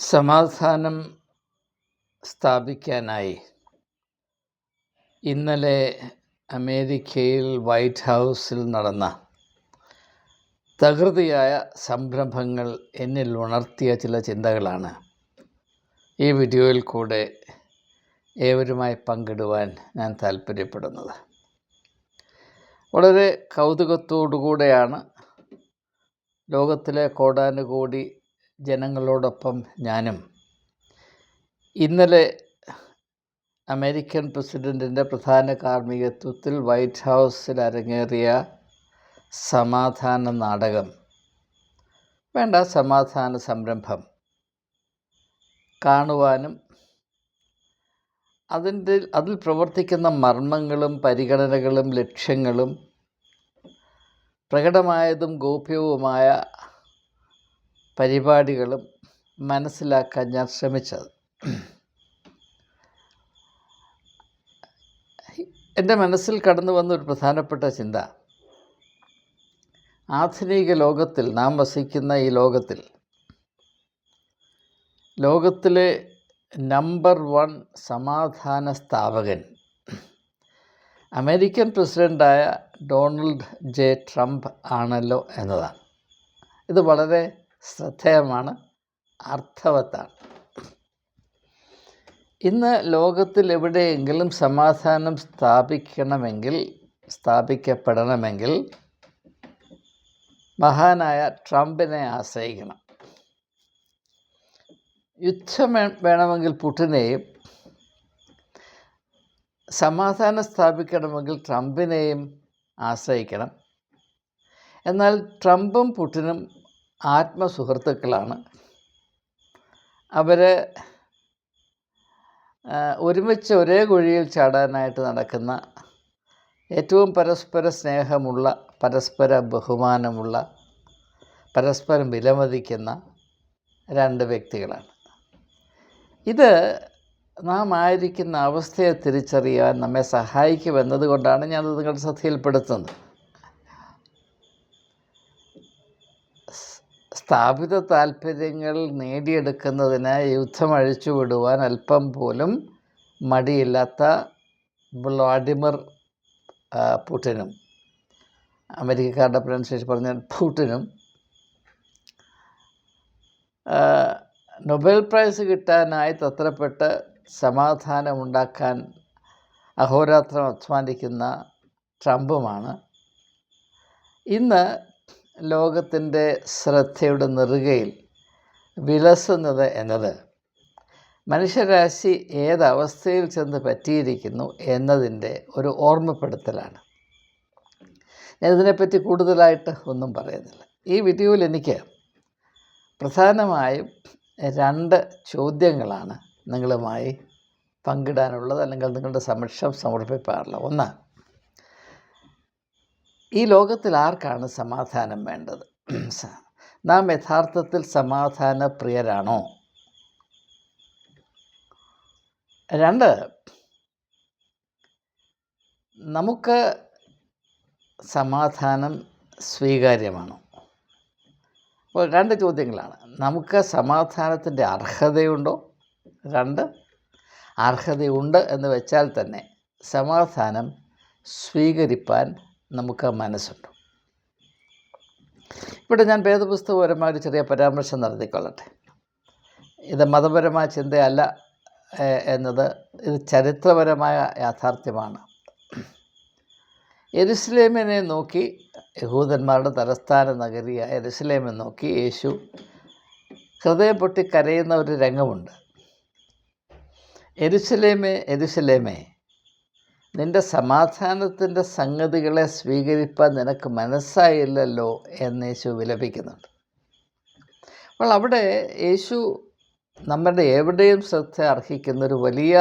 സമാധാനം സ്ഥാപിക്കാനായി ഇന്നലെ അമേരിക്കയിൽ വൈറ്റ് ഹൗസിൽ നടന്ന തകൃതിയായ സംരംഭങ്ങൾ എന്നിൽ ഉണർത്തിയ ചില ചിന്തകളാണ് ഈ വീഡിയോയിൽ കൂടെ ഏവരുമായി പങ്കിടുവാൻ ഞാൻ താല്പര്യപ്പെടുന്നത്. വളരെ കൗതുകത്തോടുകൂടെയാണ് ലോകത്തിലെ കോടാനുകോടി ജനങ്ങളോടൊപ്പം ഞാനും ഇന്നലെ അമേരിക്കൻ പ്രസിഡൻറ്റിൻ്റെ പ്രധാന കാർമ്മികത്വത്തിൽ വൈറ്റ് ഹൗസിൽ അരങ്ങേറിയ സമാധാന നാടകം, സമാധാന സംരംഭം കാണുവാനും അതിൽ പ്രവർത്തിക്കുന്ന മർമ്മങ്ങളും പരിഗണനകളും ലക്ഷ്യങ്ങളും പ്രകടമായതും ഗോപ്യവുമായ പരിപാടികളും മനസ്സിലാക്കാൻ ഞാൻ ശ്രമിച്ചത്. എൻ്റെ മനസ്സിൽ കടന്നു വന്ന ഒരു പ്രധാനപ്പെട്ട ചിന്ത, ആധുനിക ലോകത്തിൽ നാം വസിക്കുന്ന ഈ ലോകത്തിലെ നമ്പർ 1 സമാധാന സ്ഥാപകൻ അമേരിക്കൻ പ്രസിഡൻ്റായ ഡൊണാൾഡ് ജെ ട്രംപ് ആണല്ലോ എന്നതാണ്. ഇത് വളരെ ശ്രദ്ധേയമാണ്, അർത്ഥവത്താണ്. ഇന്ന് ലോകത്തിൽ എവിടെയെങ്കിലും സമാധാനം സ്ഥാപിക്കപ്പെടണമെങ്കിൽ മഹാനായ ട്രംപിനെ ആശ്രയിക്കണം. യുദ്ധം വേണമെങ്കിൽ പുടിനെയും, സമാധാനം സ്ഥാപിക്കണമെങ്കിൽ ട്രംപിനെയും ആശ്രയിക്കണം. എന്നാൽ ട്രംപും പുടിനും ആത്മസുഹൃത്തുക്കളാണ്. അവർ ഒരുമിച്ച് ഒരേ കുഴിയിൽ ചാടാനായിട്ട് നടക്കുന്ന, ഏറ്റവും പരസ്പര സ്നേഹമുള്ള, പരസ്പര ബഹുമാനമുള്ള, പരസ്പരം വിലമതിക്കുന്ന 2 വ്യക്തികളാണ്. ഇത് നാം ആയിരിക്കുന്ന അവസ്ഥയെ തിരിച്ചറിയാൻ നമ്മെ സഹായിക്കുമെന്നതുകൊണ്ടാണ് ഞാനത് നിങ്ങളുടെ ശ്രദ്ധയിൽപ്പെടുത്തുന്നത്. സ്ഥാപിത താൽപ്പര്യങ്ങൾ നേടിയെടുക്കുന്നതിന് യുദ്ധം അഴിച്ചുവിടുവാൻ അല്പം പോലും മടിയില്ലാത്ത വ്ളാഡിമിർ പുടിനും, അമേരിക്കക്കാരുടെ പ്രൊനൗൺസിയേഷൻ പറഞ്ഞാൽ പുടിനും, നൊബേൽ പ്രൈസ് കിട്ടാനായി തത്രപ്പെട്ട് സമാധാനമുണ്ടാക്കാൻ അഹോരാത്രം അധ്വാനിക്കുന്ന ട്രംപുമാണ് ഇന്ന് ലോകത്തിൻ്റെ ശ്രദ്ധയുടെ നെറുകയിൽ വിലസുന്നത് എന്നത് മനുഷ്യരാശി ഏതവസ്ഥയിൽ ചെന്ന് പറ്റിയിരിക്കുന്നു എന്നതിൻ്റെ ഒരു ഓർമ്മപ്പെടുത്തലാണ്. ഞാൻ ഇതിനെപ്പറ്റി കൂടുതലായിട്ട് ഒന്നും പറയുന്നില്ല. ഈ വീഡിയോയിൽ എനിക്ക് പ്രധാനമായും 2 ചോദ്യങ്ങളാണ് നിങ്ങളുമായി പങ്കിടാനുള്ളത്, അല്ലെങ്കിൽ നിങ്ങളുടെ സമക്ഷം സമർപ്പിക്കാറുള്ളത്. ഒന്ന്, ഈ ലോകത്തിൽ ആർക്കാണ് സമാധാനം വേണ്ടത്? നാം യഥാർത്ഥത്തിൽ സമാധാന പ്രിയരാണോ? 2, നമുക്ക് സമാധാനം സ്വീകാര്യമാണോ? അപ്പോൾ 2 ചോദ്യങ്ങളാണ്. നമുക്ക് സമാധാനത്തിൻ്റെ അർഹതയുണ്ടോ? 2, അർഹതയുണ്ട് എന്ന് വെച്ചാൽ തന്നെ സമാധാനം സ്വീകരിപ്പാൻ നമുക്ക് മനസ്സുണ്ട്. ഇവിടെ ഞാൻ വേദപുസ്തകപരമായ ഒരു ചെറിയ പരാമർശം നടത്തിക്കൊള്ളട്ടെ. ഇത് മതപരമായ ചിന്തയല്ല എന്നത്, ഇത് ചരിത്രപരമായ യാഥാർത്ഥ്യമാണ്. യെരുശലേമിനെ നോക്കി, യഹൂദന്മാരുടെ തലസ്ഥാന നഗരിയായ യെരുശലേമിനെ നോക്കി യേശു ഹൃദയം പൊട്ടി കരയുന്ന ഒരു രംഗമുണ്ട്. യെരുശലേമേ, യെരുശലേമേ, നിൻ്റെ സമാധാനത്തിൻ്റെ സംഗതികളെ സ്വീകരിപ്പാൻ നിനക്ക് മനസ്സായില്ലല്ലോ എന്ന് യേശു വിലപിക്കുന്നുണ്ട്. അപ്പോൾ അവിടെ യേശു നമ്മുടെ എവിടെയും ശ്രദ്ധ അർഹിക്കുന്ന ഒരു വലിയ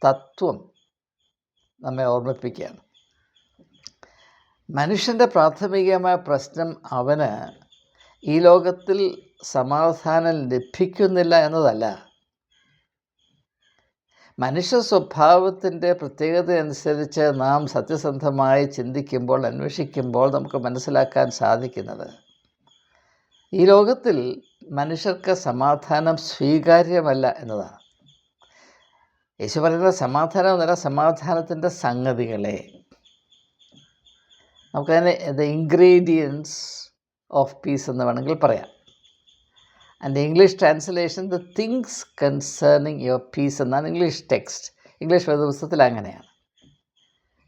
തത്വം നമ്മെ ഓർമ്മിപ്പിക്കുകയാണ്. മനുഷ്യൻ്റെ പ്രാഥമികമായ പ്രശ്നം അവന് ഈ ലോകത്തിൽ സമാധാനം ലഭിക്കുന്നില്ല എന്നതല്ല. മനുഷ്യ സ്വഭാവത്തിൻ്റെ പ്രത്യേകത അനുസരിച്ച് നാം സത്യസന്ധമായി ചിന്തിക്കുമ്പോൾ, അന്വേഷിക്കുമ്പോൾ നമുക്ക് മനസ്സിലാക്കാൻ സാധിക്കുന്നത്, ഈ ലോകത്തിൽ മനുഷ്യർക്ക് സമാധാനം സ്വീകാര്യമല്ല എന്നതാണ്. യേശു പറയുന്ന സമാധാനം എന്നല്ല, സമാധാനത്തിൻ്റെ സംഗതികളെ, നമുക്കതിനെ ദ ഇൻഗ്രീഡിയൻസ് ഓഫ് പീസ് എന്ന് വേണമെങ്കിൽ പറയാം. And English translation the things concerning your piece എന്നാണ് ഇംഗ്ലീഷ് ടെക്സ്റ്റ്. ഇംഗ്ലീഷ് വേദപുസ്തകത്തിൽ അങ്ങനെയാണ്.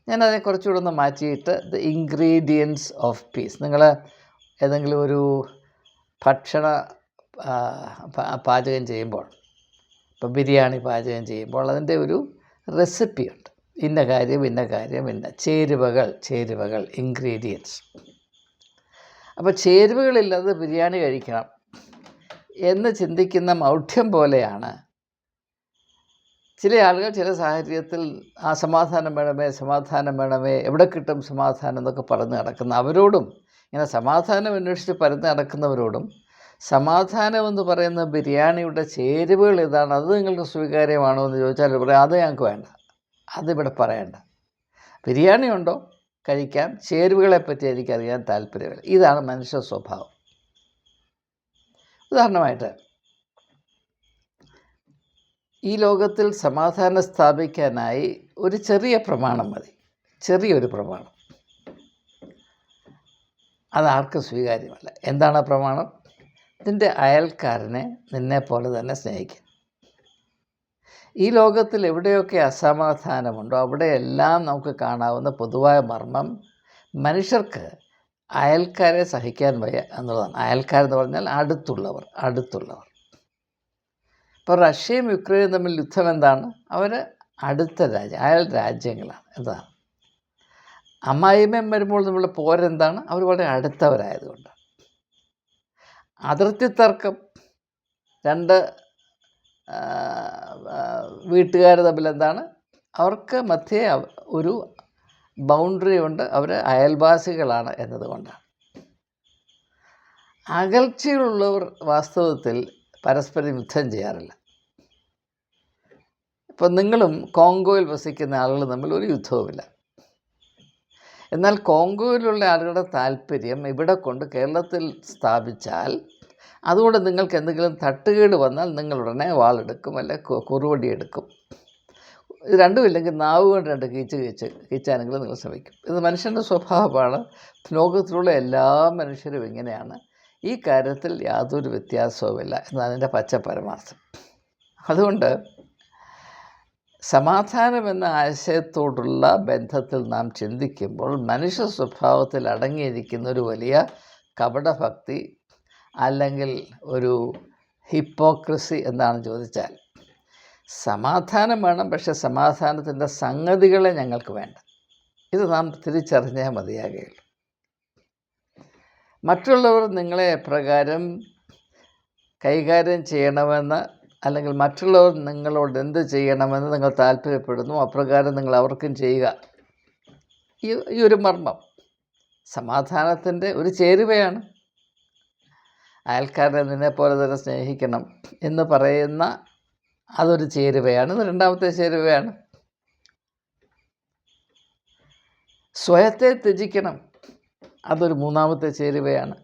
ഞാനതിനെ കുറച്ചുകൂടെ ഒന്ന് മാറ്റിയിട്ട് ദ ഇൻഗ്രീഡിയൻസ് ഓഫ് പീസ്. നിങ്ങൾ ഏതെങ്കിലും ഒരു ഭക്ഷണ പാചകം ചെയ്യുമ്പോൾ, ഇപ്പോൾ ബിരിയാണി പാചകം ചെയ്യുമ്പോൾ അതിൻ്റെ ഒരു റെസിപ്പിയുണ്ട്. ഇന്ന കാര്യം ഇന്ന ചേരുവകൾ ഇൻഗ്രീഡിയൻസ്. അപ്പോൾ ചേരുവകളില്ലാതെ ബിരിയാണി കഴിക്കണം എന്ന് ചിന്തിക്കുന്ന മൗഢ്യം പോലെയാണ് ചില ആളുകൾ ചില സാഹചര്യത്തിൽ സമാധാനം വേണമേ, എവിടെ കിട്ടും സമാധാനം എന്നൊക്കെ പറഞ്ഞ് നടക്കുന്ന അവരോടും, ഇങ്ങനെ സമാധാനം അന്വേഷിച്ച് പരന്ന് നടക്കുന്നവരോടും, സമാധാനമെന്ന് പറയുന്ന ബിരിയാണിയുടെ ചേരുവകൾ ഏതാണ്, അത് നിങ്ങൾക്ക് സ്വീകാര്യമാണോ എന്ന് ചോദിച്ചാൽ പറയാം അത് ഞങ്ങൾക്ക് വേണ്ട, അതിവിടെ പറയണ്ട. ബിരിയാണി ഉണ്ടോ കഴിക്കാം, ചേരുവകളെപ്പറ്റി എനിക്കറിയാൻ താല്പര്യമില്ല. ഇതാണ് മനുഷ്യ സ്വഭാവം. ഉദാഹരണമായിട്ട്, ഈ ലോകത്തിൽ സമാധാനം സ്ഥാപിക്കാനായി ഒരു ചെറിയ പ്രമാണം മതി, ചെറിയൊരു പ്രമാണം. അതാർക്കും സ്വീകാര്യമല്ല. എന്താണ് പ്രമാണം? നിൻ്റെ അയൽക്കാരനെ നിന്നെപ്പോലെ തന്നെ സ്നേഹിക്കുക. ഈ ലോകത്തിൽ എവിടെയൊക്കെ അസമാധാനമുണ്ടോ അവിടെയെല്ലാം നമുക്ക് കാണാവുന്ന പൊതുവായ മർമ്മം മനുഷ്യർക്ക് അയൽക്കാരെ സഹിക്കാൻ വയ്യ എന്നുള്ളതാണ്. അയൽക്കാരെന്ന് പറഞ്ഞാൽ അടുത്തുള്ളവർ. ഇപ്പോൾ റഷ്യയും യുക്രൈനും തമ്മിൽ യുദ്ധം എന്താണ്? അവർ അടുത്ത രാജ്യം, അയൽ രാജ്യങ്ങളാണ്. എന്താണ്? അമ്മായിമ്മയും വരുമ്പോൾ നമ്മളുടെ പോരെന്താണ്? അവർ വളരെ അടുത്തവരായതുകൊണ്ട്. അതിർത്തി തർക്കം, രണ്ട് വീട്ടുകാർ തമ്മിൽ എന്താണ്? അവർക്ക് മധ്യേ ഒരു ബൗണ്ടറി ഉണ്ട്, അവർ അയൽവാസികളാണ് എന്നതുകൊണ്ടാണ്. അകൽച്ചയിലുള്ളവർ വാസ്തവത്തിൽ പരസ്പരം യുദ്ധം ചെയ്യാറില്ല. ഇപ്പം നിങ്ങളും കോങ്കോയിൽ വസിക്കുന്ന ആളുകൾ തമ്മിൽ ഒരു യുദ്ധവുമില്ല. എന്നാൽ കോങ്കോയിലുള്ള ആളുകളുടെ താല്പര്യം ഇവിടെ കൊണ്ട് കേരളത്തിൽ സ്ഥാപിച്ചാൽ അതുകൊണ്ട് നിങ്ങൾക്ക് എന്തെങ്കിലും തട്ടുകേട് വന്നാൽ നിങ്ങൾ ഉടനെ വാളെടുക്കും, അല്ലെ കുറുവടി എടുക്കും. ഇത് രണ്ടുമില്ലെങ്കിൽ നാവ് കൊണ്ട് രണ്ട് കീച്ചാനെങ്കിലും നിങ്ങൾ ശ്രമിക്കും. ഇത് മനുഷ്യൻ്റെ സ്വഭാവമാണ്. ലോകത്തിലുള്ള എല്ലാ മനുഷ്യരും ഇങ്ങനെയാണ്. ഈ കാര്യത്തിൽ യാതൊരു വ്യത്യാസവുമില്ല എന്നതാണ് അതിൻ്റെ പരമാർത്ഥം. അതുകൊണ്ട് സമാധാനം എന്ന ആശയത്തോടുള്ള ബന്ധത്തിൽ നാം ചിന്തിക്കുമ്പോൾ മനുഷ്യ സ്വഭാവത്തിൽ അടങ്ങിയിരിക്കുന്ന ഒരു വലിയ കപടഭക്തി അല്ലെങ്കിൽ ഒരു ഹിപ്പോക്രസി എന്താണെന്ന് ചോദിച്ചാൽ, സമാധാനം വേണം, പക്ഷേ സമാധാനത്തിൻ്റെ സംഗതികളെ ഞങ്ങൾക്ക് വേണ്ട. ഇത് നാം തിരിച്ചറിഞ്ഞാൽ മതിയാകുകയുള്ളൂ. മറ്റുള്ളവർ നിങ്ങളെ എപ്രകാരം കൈകാര്യം ചെയ്യണമെന്ന്, അല്ലെങ്കിൽ മറ്റുള്ളവർ നിങ്ങളോട് എന്ത് ചെയ്യണമെന്ന് നിങ്ങൾ താല്പര്യപ്പെടുന്നു അപ്രകാരം നിങ്ങൾ അവർക്കും ചെയ്യുക. ഈ ഒരു മർമ്മം സമാധാനത്തിൻ്റെ ഒരു ചേരുവയാണ്. അയൽക്കാരനെ നിന്നെപ്പോലെ തന്നെ സ്നേഹിക്കണം എന്ന് പറയുന്ന അതൊരു ചേരുവയാണ്. ഇത് രണ്ടാമത്തെ ചേരുവയാണ്. സ്വയത്തെ ത്യജിക്കണം, അതൊരു മൂന്നാമത്തെ ചേരുവയാണ്.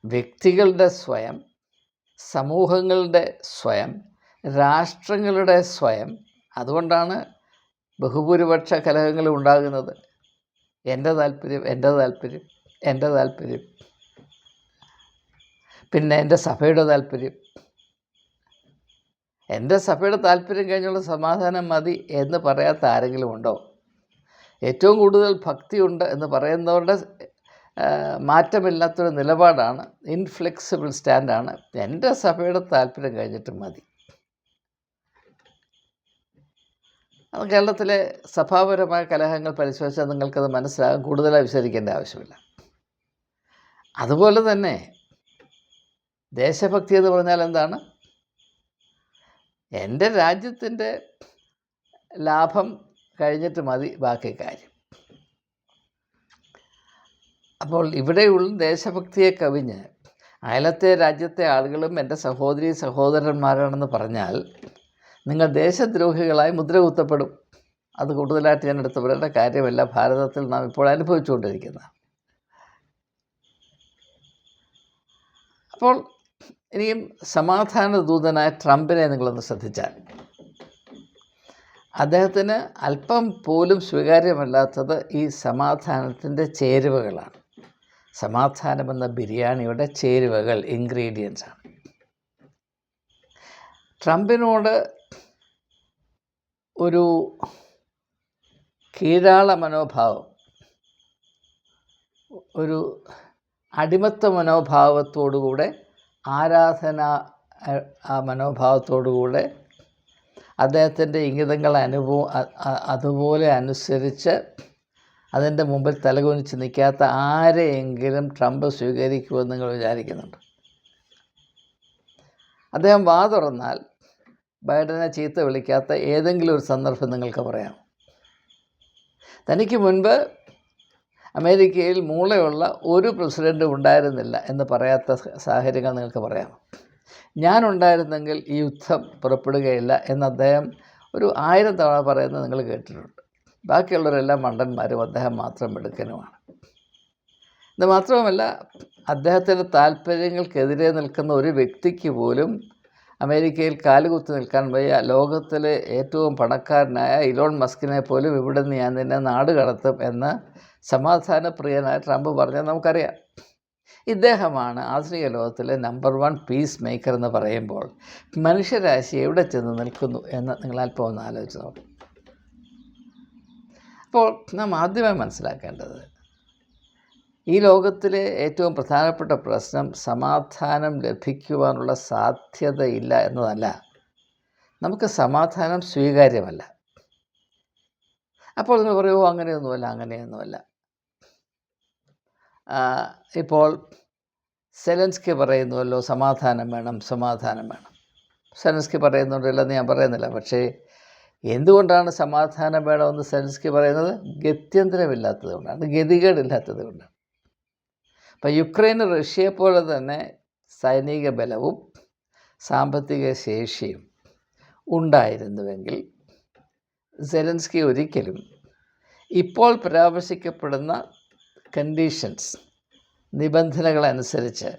വ്യക്തികളുടെ സ്വയം, സമൂഹങ്ങളുടെ സ്വയം, രാഷ്ട്രങ്ങളുടെ സ്വയം. അതുകൊണ്ടാണ് ബഹുഭൂരിപക്ഷ കലഹങ്ങൾ ഉണ്ടാകുന്നത്. എൻ്റെ താല്പര്യം, പിന്നെ എൻ്റെ സഭയുടെ താല്പര്യം. എൻ്റെ സഭയുടെ താല്പര്യം കഴിഞ്ഞുള്ള സമാധാനം മതി എന്ന് പറയാത്ത ആരെങ്കിലും ഉണ്ടോ? ഏറ്റവും കൂടുതൽ ഭക്തിയുണ്ട് എന്ന് പറയുന്നവരുടെ മാറ്റമില്ലാത്തൊരു നിലപാടാണ്, ഇൻഫ്ലെക്സിബിൾ സ്റ്റാൻഡാണ്, എൻ്റെ സഭയുടെ താല്പര്യം കഴിഞ്ഞിട്ട് മതി. അത് കേരളത്തിലെ സഭാപരമായ കലഹങ്ങൾ പരിശോധിച്ചാൽ നിങ്ങൾക്കത് മനസ്സിലാകും. കൂടുതലായി വിശദീകരിക്കേണ്ട ആവശ്യമില്ല. അതുപോലെ തന്നെ ദേശഭക്തി എന്ന് പറഞ്ഞാൽ എന്താണ്? എൻ്റെ രാജ്യത്തിൻ്റെ ലാഭം കഴിഞ്ഞിട്ട് മതി ബാക്കി കാര്യം. അപ്പോൾ ഇവിടെയുള്ള ദേശഭക്തിയെ കവിഞ്ഞ് അയലത്തെ രാജ്യത്തെ ആളുകളും എൻ്റെ സഹോദരി സഹോദരന്മാരാണെന്ന് പറഞ്ഞാൽ നിങ്ങൾ ദേശദ്രോഹികളായി മുദ്ര കുത്തപ്പെടും. അത് കൂടുതലായിട്ട് ഞാൻ എടുത്തു പറയേണ്ട കാര്യമല്ല. ഭാരതത്തിൽ നാം ഇപ്പോൾ അനുഭവിച്ചുകൊണ്ടിരിക്കുന്നത്. അപ്പോൾ ഇനിയും സമാധാന ദൂതനായ ട്രംപിനെ നിങ്ങളൊന്ന് ശ്രദ്ധിച്ചാൽ, അദ്ദേഹത്തിന് അല്പം പോലും സ്വീകാര്യമല്ലാത്തത് ഈ സമാധാനത്തിൻ്റെ ചേരുവകളാണ്. സമാധാനമെന്ന ബിരിയാണിയുടെ ചേരുവകൾ, ഇൻഗ്രീഡിയൻസാണ്. ട്രംപിനോട് ഒരു കീഴാള മനോഭാവം, ഒരു അടിമത്ത മനോഭാവത്തോടുകൂടെ, ആരാധന മനോഭാവത്തോടുകൂടെ അദ്ദേഹത്തിൻ്റെ ഇംഗിതങ്ങൾ അതുപോലെ അനുസരിച്ച് അതിൻ്റെ മുമ്പിൽ തലകുനിച്ച് നിൽക്കാത്ത ആരെയെങ്കിലും ട്രംപ് സ്വീകരിക്കുമെന്ന് നിങ്ങൾ വിചാരിക്കുന്നുണ്ട്? അദ്ദേഹം വാ തുറന്നാൽ ബൈഡനെ ചീത്ത വിളിക്കാത്ത ഏതെങ്കിലും ഒരു സന്ദർഭം നിങ്ങൾക്ക് പറയാം? തനിക്ക് മുൻപ് അമേരിക്കയിൽ മൂളയുള്ള ഒരു പ്രസിഡൻറ്റും ഉണ്ടായിരുന്നില്ല എന്ന് പറയാത്ത സാഹചര്യങ്ങൾ നിങ്ങൾക്ക് പറയാം. ഞാനുണ്ടായിരുന്നെങ്കിൽ ഈ യുദ്ധം പുറപ്പെടുകയില്ല എന്ന് അദ്ദേഹം ഒരു 1000 തവണ പറയുന്നത് നിങ്ങൾ കേട്ടിട്ടുണ്ട്. ബാക്കിയുള്ളവരെല്ലാം മണ്ടന്മാരും, അദ്ദേഹം മാത്രം മിടുക്കനുമാണ്. ഇത് മാത്രവുമല്ല, അദ്ദേഹത്തിൻ്റെ താല്പര്യങ്ങൾക്കെതിരെ നിൽക്കുന്ന ഒരു വ്യക്തിക്ക് പോലും അമേരിക്കയിൽ കാലുകുത്തി നിൽക്കാൻ വയ്യ. ലോകത്തിലെ ഏറ്റവും പണക്കാരനായ ഇലോൺ മസ്കിനെ പോലും ഇവിടെ നിന്ന് ഞാൻ നിന്നെ നാട് കടത്തും എന്ന് സമാധാനപ്രിയനായ ട്രംപ് പറഞ്ഞത് നമുക്കറിയാം. ഇദ്ദേഹമാണ് ആധുനിക ലോകത്തിലെ നമ്പർ 1 പീസ് മേക്കർ എന്ന് പറയുമ്പോൾ മനുഷ്യരാശി എവിടെ ചെന്ന് നിൽക്കുന്നു എന്ന് നിങ്ങൾ അല്പം ഒന്ന് ആലോചിച്ച് നോക്കും. അപ്പോൾ നാം ആദ്യമായി മനസ്സിലാക്കേണ്ടത്, ഈ ലോകത്തിലെ ഏറ്റവും പ്രധാനപ്പെട്ട പ്രശ്നം സമാധാനം ലഭിക്കുവാനുള്ള സാധ്യതയില്ല എന്നതല്ല, നമുക്ക് സമാധാനം സ്വീകാര്യമല്ല. അപ്പോൾ നിങ്ങൾ പറയുമോ അങ്ങനെയൊന്നുമല്ല. ഇപ്പോൾ സെലൻസ്കി പറയുന്നുവല്ലോ സമാധാനം വേണം. സെലൻസ്കി പറയുന്നുണ്ടല്ലെന്ന് ഞാൻ പറയുന്നില്ല. പക്ഷേ എന്തുകൊണ്ടാണ് സമാധാനം വേണമെന്ന് സെലൻസ്കി പറയുന്നത്? ഗത്യന്തരമില്ലാത്തത് കൊണ്ടാണ്, ഗതികേടില്ലാത്തത് കൊണ്ടാണ്. അപ്പം യുക്രൈന് റഷ്യയെപ്പോലെ തന്നെ സൈനിക ബലവും സാമ്പത്തിക ശേഷിയും ഉണ്ടായിരുന്നുവെങ്കിൽ സെലൻസ്കി ഒരിക്കലും ഇപ്പോൾ പരാമർശിക്കപ്പെടുന്ന കണ്ടീഷൻസ്, നിബന്ധനകളനുസരിച്ച്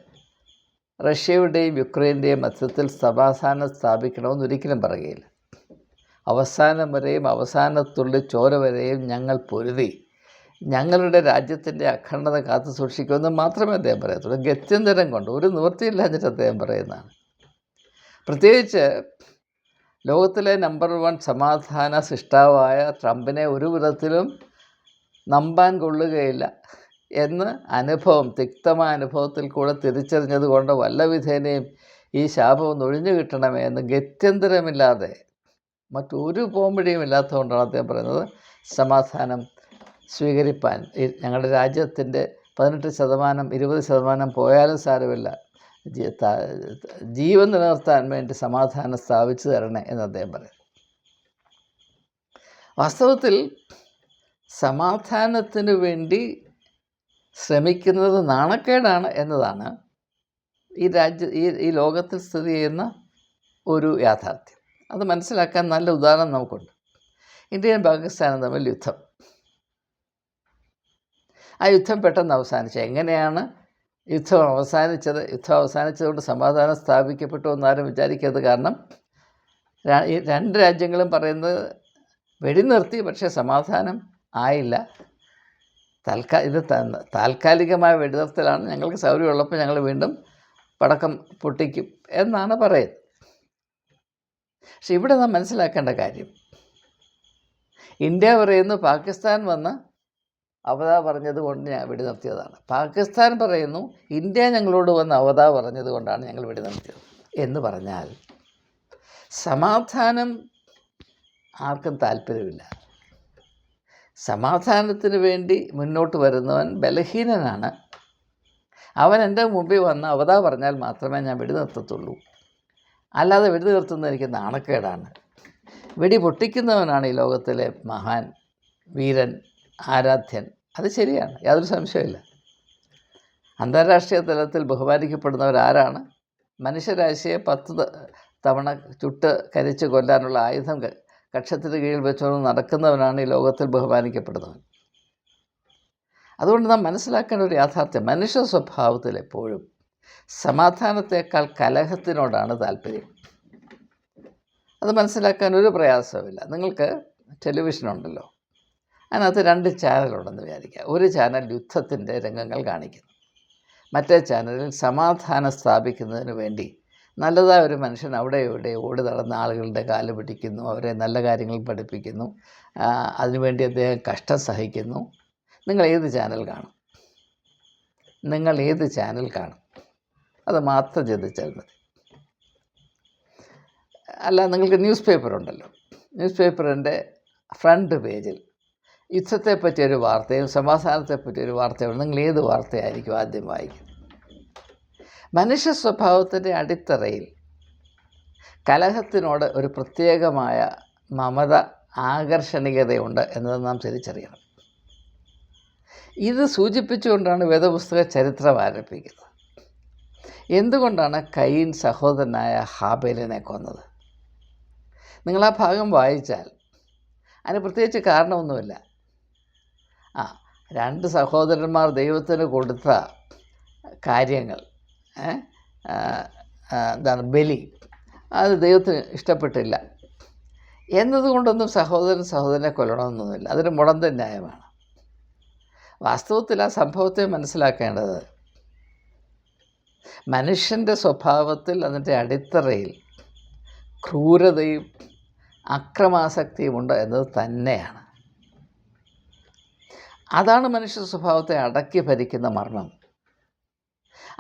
റഷ്യയുടെയും യുക്രൈൻ്റെയും മധ്യത്തിൽ സമാധാനം സ്ഥാപിക്കണമെന്ന് ഒരിക്കലും പറയുകയില്ല. അവസാനം വരെയും അവസാനത്തുള്ളി ചോര വരെയും ഞങ്ങൾ പൊരുതി ഞങ്ങളുടെ രാജ്യത്തിൻ്റെ അഖണ്ഡത കാത്തു സൂക്ഷിക്കുമെന്ന് മാത്രമേ അദ്ദേഹം പറയത്തുള്ളൂ. ഗത്യന്തരം കൊണ്ട് ഒരു നിവൃത്തിയില്ലാഞ്ഞിട്ട് അദ്ദേഹം പറയുന്നതാണ്. പ്രത്യേകിച്ച് ലോകത്തിലെ നമ്പർ 1 സമാധാന സൃഷ്ടാവായ ട്രംപിനെ ഒരു വിധത്തിലും നമ്പാൻ കൊള്ളുകയില്ല എന്ന് തിക്തമായ അനുഭവത്തിൽ കൂടെ തിരിച്ചറിഞ്ഞത് കൊണ്ട് വല്ല വിധേനയും ഈ ശാപം ഒഴിഞ്ഞു കിട്ടണമേ എന്ന് ഗത്യന്തരമില്ലാതെ, മറ്റൊരു പോംവഴിയും ഇല്ലാത്തതുകൊണ്ടാണ് അദ്ദേഹം പറയുന്നത് സമാധാനം സ്വീകരിപ്പാൻ ഞങ്ങളുടെ രാജ്യത്തിൻ്റെ 18% 20% പോയാലും സാരമില്ല, ജീവൻ നിലനിർത്താൻ വേണ്ടി സമാധാനം സ്ഥാപിച്ചു തരണേ എന്ന് അദ്ദേഹം പറയും. വാസ്തവത്തിൽ സമാധാനത്തിന് വേണ്ടി ശ്രമിക്കുന്നത് നാണക്കേടാണ് എന്നതാണ് ഈ ലോകത്തിൽ സ്ഥിതി ചെയ്യുന്ന ഒരു യാഥാർത്ഥ്യം. അത് മനസ്സിലാക്കാൻ നല്ല ഉദാഹരണം നമുക്കുണ്ട്. ഇന്ത്യയും പാകിസ്ഥാനും തമ്മിൽ യുദ്ധം. ആ യുദ്ധം പെട്ടെന്ന് അവസാനിച്ചു. എങ്ങനെയാണ് യുദ്ധം അവസാനിച്ചത്? യുദ്ധം അവസാനിച്ചതുകൊണ്ട് സമാധാനം സ്ഥാപിക്കപ്പെട്ടു എന്നാരും വിചാരിക്കരുത്. കാരണം ഈ 2 രാജ്യങ്ങളും പറയുന്നത് വെടിനിർത്തി, പക്ഷേ സമാധാനം ആയില്ല. ഇത് താൽക്കാലികമായ വെടിനിർത്തലാണ്, ഞങ്ങൾക്ക് സൗകര്യമുള്ളപ്പോൾ ഞങ്ങൾ വീണ്ടും പടക്കം പൊട്ടിക്കും എന്നാണ് പറയുന്നത്. പക്ഷെ ഇവിടെ നാം മനസ്സിലാക്കേണ്ട കാര്യം, ഇന്ത്യ പറയുന്നു പാകിസ്ഥാൻ വന്ന് അവതാ പറഞ്ഞത് കൊണ്ട് ഞാൻ വെടിനിർത്തിയതാണ്. പാകിസ്ഥാൻ പറയുന്നു ഇന്ത്യ ഞങ്ങളോട് വന്ന് അവതാ പറഞ്ഞത് കൊണ്ടാണ് ഞങ്ങൾ വെടിനിർത്തിയത് എന്ന് പറഞ്ഞാൽ സമാധാനം ആർക്കും താല്പര്യമില്ല. സമാധാനത്തിന് വേണ്ടി മുന്നോട്ട് വരുന്നവൻ ബലഹീനനാണ്. അവൻ എൻ്റെ മുമ്പിൽ വന്ന് അവതാ പറഞ്ഞാൽ മാത്രമേ ഞാൻ വെടിനിർത്തത്തുള്ളൂ. അല്ലാതെ വെടിനിർത്തുന്നത് എനിക്ക് നാണക്കേടാണ്. വെടി പൊട്ടിക്കുന്നവനാണ് ഈ ലോകത്തിലെ മഹാൻ, വീരൻ, ആരാധ്യൻ. അത് ശരിയാണ്, യാതൊരു സംശയമില്ല. അന്താരാഷ്ട്രീയ തലത്തിൽ ബഹുമാനിക്കപ്പെടുന്നവരാരാണ്? മനുഷ്യരാശിയെ 10 തവണ ചുട്ട് കരിച്ച് കൊല്ലാനുള്ള ആയുധം കക്ഷത്തിന് കീഴിൽ വെച്ചുകൊണ്ട് നടക്കുന്നവനാണ് ഈ ലോകത്തിൽ ബഹുമാനിക്കപ്പെടുന്നവൻ. അതുകൊണ്ട് നാം മനസ്സിലാക്കേണ്ട ഒരു യാഥാർത്ഥ്യം, മനുഷ്യ സ്വഭാവത്തിൽ എപ്പോഴും സമാധാനത്തേക്കാൾ കലഹത്തിനോടാണ് താല്പര്യം. അത് മനസ്സിലാക്കാൻ ഒരു പ്രയാസവുമില്ല. നിങ്ങൾക്ക് ടെലിവിഷനുണ്ടല്ലോ, അതിനകത്ത് 2 ചാനലുണ്ടെന്ന് വിചാരിക്കുക. ഒരു ചാനൽ യുദ്ധത്തിൻ്റെ രംഗങ്ങൾ കാണിക്കുന്നു, മറ്റേ ചാനലിൽ സമാധാനം സ്ഥാപിക്കുന്നതിന് വേണ്ടി നല്ലതായ ഒരു മനുഷ്യൻ അവിടെ ഇവിടെ ഓടി നടന്ന ആളുകളുടെ കാല് പിടിക്കുന്നു, അവരെ നല്ല കാര്യങ്ങൾ പഠിപ്പിക്കുന്നു, അതിനുവേണ്ടി അദ്ദേഹം കഷ്ടം സഹിക്കുന്നു. നിങ്ങൾ ഏത് ചാനൽ കാണും? നിങ്ങൾ ഏത് ചാനൽ കാണും? അത് മാത്രം ചിന്തിച്ചാൽ മതി. അല്ല, നിങ്ങൾക്ക് ന്യൂസ് പേപ്പറുണ്ടല്ലോ, ന്യൂസ് പേപ്പറിൻ്റെ ഫ്രണ്ട് പേജിൽ യുദ്ധത്തെപ്പറ്റിയൊരു വാർത്തയും സമാധാനത്തെപ്പറ്റിയൊരു വാർത്തയും നിങ്ങൾ ഏത് വാർത്തയായിരിക്കും ആദ്യം വായിക്കുന്നത്? മനുഷ്യ സ്വഭാവത്തിൻ്റെ അടിത്തറയിൽ കലഹത്തിനോട് ഒരു പ്രത്യേകമായ മമത, ആകർഷണീയതയുണ്ട് എന്നത് നാം തിരിച്ചറിയണം. ഇത് സൂചിപ്പിച്ചുകൊണ്ടാണ് വേദപുസ്തക ചരിത്രം ആരംഭിക്കുന്നത്. എന്തുകൊണ്ടാണ് കയീൻ സഹോദരനായ ഹാബേലിനെ കൊന്നത്? നിങ്ങൾ ആ ഭാഗം വായിച്ചാൽ അതിന് പ്രത്യേകിച്ച് കാരണമൊന്നുമില്ല. 2 സഹോദരന്മാർ ദൈവത്തിന് കൊടുത്ത കാര്യങ്ങൾ, എന്താണ് ബലി, അത് ദൈവത്തിന് ഇഷ്ടപ്പെട്ടില്ല എന്നതുകൊണ്ടൊന്നും സഹോദരനെ കൊല്ലണമെന്നൊന്നുമില്ല. അതൊരു മുടന്തൻ ന്യായമാണ്. വാസ്തവത്തിൽ ആ സംഭവത്തെ മനസ്സിലാക്കേണ്ടത് മനുഷ്യൻ്റെ സ്വഭാവത്തിൽ, അതിൻ്റെ അടിത്തറയിൽ ക്രൂരതയും അക്രമാസക്തിയുമുണ്ട് എന്നത് തന്നെയാണ്. അതാണ് മനുഷ്യ സ്വഭാവത്തെ അടക്കി ഭരിക്കുന്ന മർമ്മം.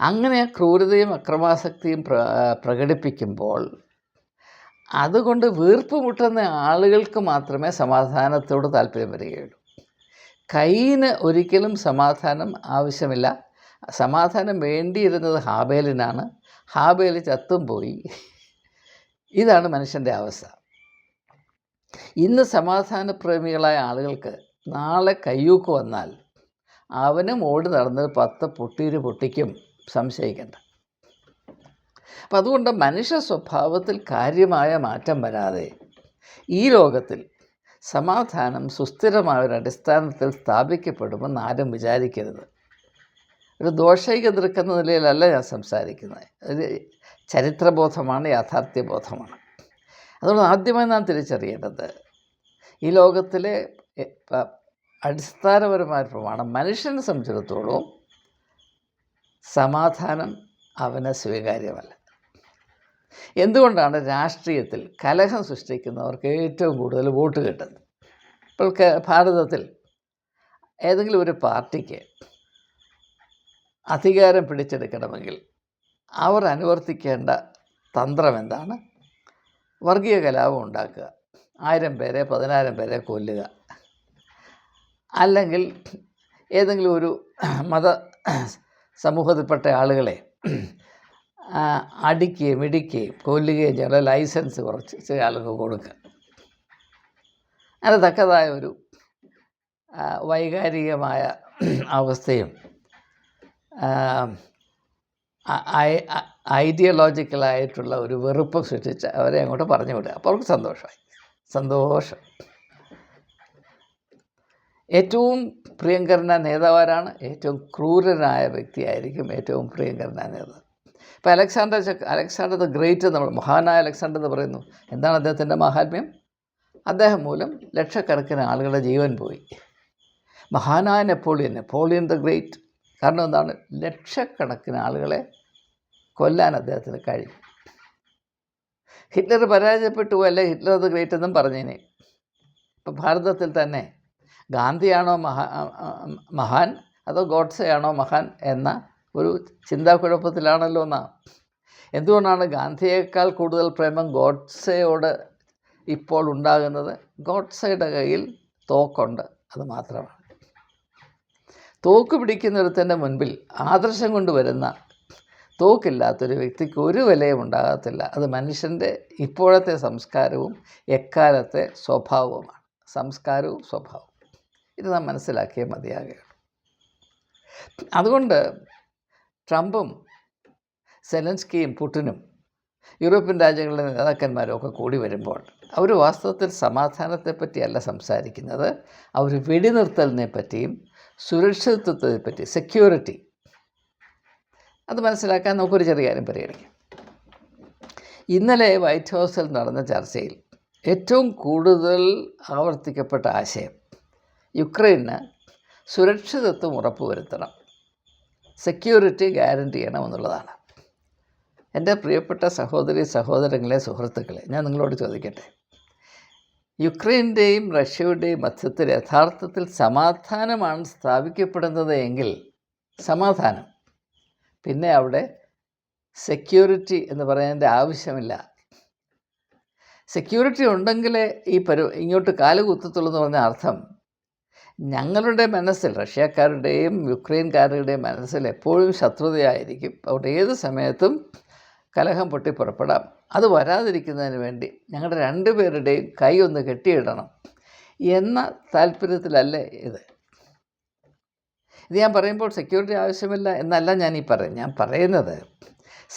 അങ്ങനെ ക്രൂരതയും അക്രമാസക്തിയും പ്രകടിപ്പിക്കുമ്പോൾ അതുകൊണ്ട് വീർപ്പ് മുട്ടുന്ന ആളുകൾക്ക് മാത്രമേ സമാധാനത്തോട് താല്പര്യം വരികയുള്ളൂ. കയീന് ഒരിക്കലും സമാധാനം ആവശ്യമില്ല. സമാധാനം വേണ്ടിയിരുന്നത് ഹാബേലിനാണ്. ഹാബേൽ ചത്തും പോയി. ഇതാണ് മനുഷ്യൻ്റെ അവസ്ഥ. ഇന്ന് സമാധാനപ്രേമികളായ ആളുകൾക്ക് നാളെ കയ്യൂക്ക് വന്നാൽ അവനും ഓടി നടന്ന് 10 പൊട്ടീര് പൊട്ടിക്കും, സംശയിക്കേണ്ട. അപ്പം അതുകൊണ്ട് മനുഷ്യ സ്വഭാവത്തിൽ കാര്യമായ മാറ്റം വരാതെ ഈ ലോകത്തിൽ സമാധാനം സുസ്ഥിരമായൊരടിസ്ഥാനത്തിൽ സ്ഥാപിക്കപ്പെടുമെന്ന് ആരും വിചാരിക്കരുത്. ഒരു ദോഷൈക ദൃക്കെന്ന നിലയിലല്ല ഞാൻ സംസാരിക്കുന്നത്. ഒരു ചരിത്രബോധമാണ്, യാഥാർത്ഥ്യബോധമാണ്. അതുകൊണ്ട് ആദ്യമായി നാം തിരിച്ചറിയേണ്ടത് ഈ ലോകത്തിലെ അടിസ്ഥാനപരമായ പ്രമാണം മനുഷ്യനെ സംബന്ധിച്ചിടത്തോളം സമാധാനം അവന് സ്വീകാര്യമല്ല. എന്തുകൊണ്ടാണ് രാഷ്ട്രീയത്തിൽ കലഹം സൃഷ്ടിക്കുന്നവർക്ക് ഏറ്റവും കൂടുതൽ വോട്ട് കിട്ടുന്നത്? ഇപ്പോൾ ഭാരതത്തിൽ ഏതെങ്കിലും ഒരു പാർട്ടിക്ക് അധികാരം പിടിച്ചെടുക്കണമെങ്കിൽ അവർ അനുവർത്തിക്കേണ്ട തന്ത്രം എന്താണ്? വർഗീയ കലാപം ഉണ്ടാക്കുക, 1000 പേരെ 10,000 പേരെ കൊല്ലുക, അല്ലെങ്കിൽ ഏതെങ്കിലും ഒരു മത സമൂഹത്തിൽപ്പെട്ട ആളുകളെ അടിക്കുകയും ഇടിക്കുകയും കൊല്ലുകയും ചെയ്യുന്ന ലൈസൻസ് കുറച്ച് ചില ആളുകൾ കൊടുക്കുക. അതിന് തക്കതായ ഒരു വൈകാരികമായ അവസ്ഥയും ഐഡിയോളജിക്കലായിട്ടുള്ള ഒരു വെറുപ്പ് സൃഷ്ടിച്ച് അവരെ അങ്ങോട്ട് പറഞ്ഞു വിടുക. അപ്പോൾ അവർക്ക് സന്തോഷം. ഏറ്റവും പ്രിയങ്കരനായ നേതാവാരാണ്? ഏറ്റവും ക്രൂരനായ വ്യക്തിയായിരിക്കും ഏറ്റവും പ്രിയങ്കരനായ നേതാവ്. ഇപ്പോൾ അലക്സാണ്ടർ ദ ഗ്രേറ്റ്, നമ്മൾ മഹാനായ അലക്സാണ്ടർ എന്ന് പറയുന്നു. എന്താണ് അദ്ദേഹത്തിൻ്റെ മഹാത്മ്യം? അദ്ദേഹം മൂലം ലക്ഷക്കണക്കിന് ആളുകളുടെ ജീവൻ പോയി. മഹാനായ നെപ്പോളിയൻ ദ ഗ്രേറ്റ്, കാരണം എന്താണ്? ലക്ഷക്കണക്കിന് ആളുകളെ കൊല്ലാൻ അദ്ദേഹത്തിന് കഴിയും. ഹിറ്റ്ലർ പരാജയപ്പെട്ടു അല്ലേ ഹിറ്റ്ലർ ദ ഗ്രേറ്റ് എന്നും പറഞ്ഞേനെ. ഇപ്പം ഭാരതത്തിൽ തന്നെ ഗാന്ധിയാണോ മഹാൻ അതോ ഗോഡ്സെയാണോ മഹാൻ എന്ന ഒരു ചിന്താക്കുഴപ്പത്തിലാണല്ലോ നാം. എന്തുകൊണ്ടാണ് ഗാന്ധിയേക്കാൾ കൂടുതൽ പ്രേമം ഗോഡ്സെയോട് ഇപ്പോൾ ഉണ്ടാകുന്നത്? ഗോഡ്സെയുടെ കയ്യിൽ തോക്കുണ്ട്, അത് മാത്രമാണ്. തോക്ക് പിടിക്കുന്നൊരുത്തൻ്റെ മുൻപിൽ ആദർശം കൊണ്ടുവരുന്ന തോക്കില്ലാത്തൊരു വ്യക്തിക്ക് ഒരു വിലയും ഉണ്ടാകത്തില്ല. അത് മനുഷ്യൻ്റെ ഇപ്പോഴത്തെ സംസ്കാരവും എക്കാലത്തെ സ്വഭാവവുമാണ്. സംസ്കാരവും സ്വഭാവവും ഇത് നാം മനസ്സിലാക്കിയേ മതിയാകുകയുള്ളൂ. അതുകൊണ്ട് ട്രംപും സെലൻസ്കിയും പുടിനും യൂറോപ്യൻ രാജ്യങ്ങളിലെ നേതാക്കന്മാരും ഒക്കെ കൂടി വരുമ്പോൾ അവർ വാസ്തവത്തിൽ സമാധാനത്തെപ്പറ്റിയല്ല സംസാരിക്കുന്നത്. അവർ വെടിനിർത്തലിനെ പറ്റിയും സുരക്ഷിതത്വത്തെ പറ്റി, സെക്യൂരിറ്റി, അത് മനസ്സിലാക്കാൻ നമുക്കൊരു ചെറിയ കാര്യം പരിഗണിക്കാം. ഇന്നലെ വൈറ്റ് ഹൗസിൽ നടന്ന ചർച്ചയിൽ ഏറ്റവും കൂടുതൽ ആവർത്തിക്കപ്പെട്ട ആശയം യുക്രൈന് സുരക്ഷിതത്വം ഉറപ്പുവരുത്തണം, സെക്യൂരിറ്റി ഗ്യാരണ്ടി ചെയ്യണം എന്നുള്ളതാണ്. എൻ്റെ പ്രിയപ്പെട്ട സഹോദരി സഹോദരങ്ങളെ, സുഹൃത്തുക്കളെ, ഞാൻ നിങ്ങളോട് ചോദിക്കട്ടെ, യുക്രൈൻ്റെയും റഷ്യയുടെയും മധ്യത്തിൽ യഥാർത്ഥത്തിൽ സമാധാനമാണ് സ്ഥാപിക്കപ്പെടുന്നത് എങ്കിൽ സമാധാനം, പിന്നെ അവിടെ സെക്യൂരിറ്റി എന്ന് പറയുന്നതിൻ്റെ ആവശ്യമില്ല. സെക്യൂരിറ്റി ഉണ്ടെങ്കിലേ ഇങ്ങോട്ട് കാല് കുത്തത്തുള്ളൂ എന്ന് പറഞ്ഞ അർത്ഥം, ഞങ്ങളുടെ മനസ്സിൽ, റഷ്യക്കാരുടെയും യുക്രൈൻകാരുടെയും മനസ്സിൽ എപ്പോഴും ശത്രുതയായിരിക്കും. അവിടെ ഏത് സമയത്തും കലഹം പൊട്ടി പുറപ്പെടാം. അത് വരാതിരിക്കുന്നതിന് വേണ്ടി ഞങ്ങളുടെ രണ്ടുപേരുടെയും കൈ ഒന്ന് കെട്ടിയിടണം എന്ന താല്പര്യത്തിലല്ലേ ഇത്. ഞാൻ പറയുമ്പോൾ സെക്യൂരിറ്റി ആവശ്യമില്ല എന്നല്ല ഞാൻ പറയുന്നത്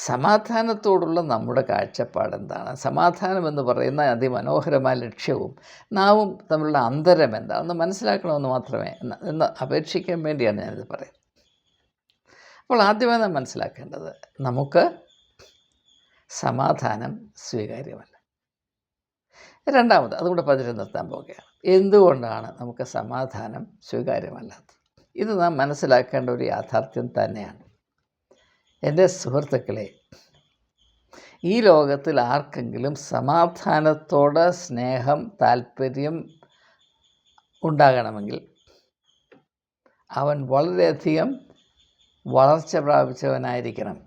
സമാധാനത്തോടുള്ള നമ്മുടെ കാഴ്ചപ്പാട് എന്താണ്, സമാധാനം എന്ന് പറയുന്ന അതിമനോഹരമായ ലക്ഷ്യവും നാവും തമ്മിലുള്ള അന്തരം എന്താണെന്ന് മനസ്സിലാക്കണമെന്ന് മാത്രമേ എന്ന് അപേക്ഷിക്കാൻ വേണ്ടിയാണ് ഞാനിത് പറയുന്നത്. അപ്പോൾ ആദ്യമായി നാം മനസ്സിലാക്കേണ്ടത്, നമുക്ക് സമാധാനം സ്വീകാര്യമല്ല. രണ്ടാമത്, അതുകൊണ്ട് പറഞ്ഞിട്ട് നിർത്താൻ പോവുകയാണ്, എന്തുകൊണ്ടാണ് നമുക്ക് സമാധാനം സ്വീകാര്യമല്ലാത്തത്? ഇത് നാം മനസ്സിലാക്കേണ്ട ഒരു യാഥാർത്ഥ്യം തന്നെയാണ്. എൻ്റെ സുഹൃത്തുക്കളെ, ഈ ലോകത്തിൽ ആർക്കെങ്കിലും സമാധാനത്തോട് സ്നേഹം, താല്പര്യം ഉണ്ടാകണമെങ്കിൽ അവൻ വളരെയധികം വളർച്ച പ്രാപിച്ചവനായിരിക്കണം.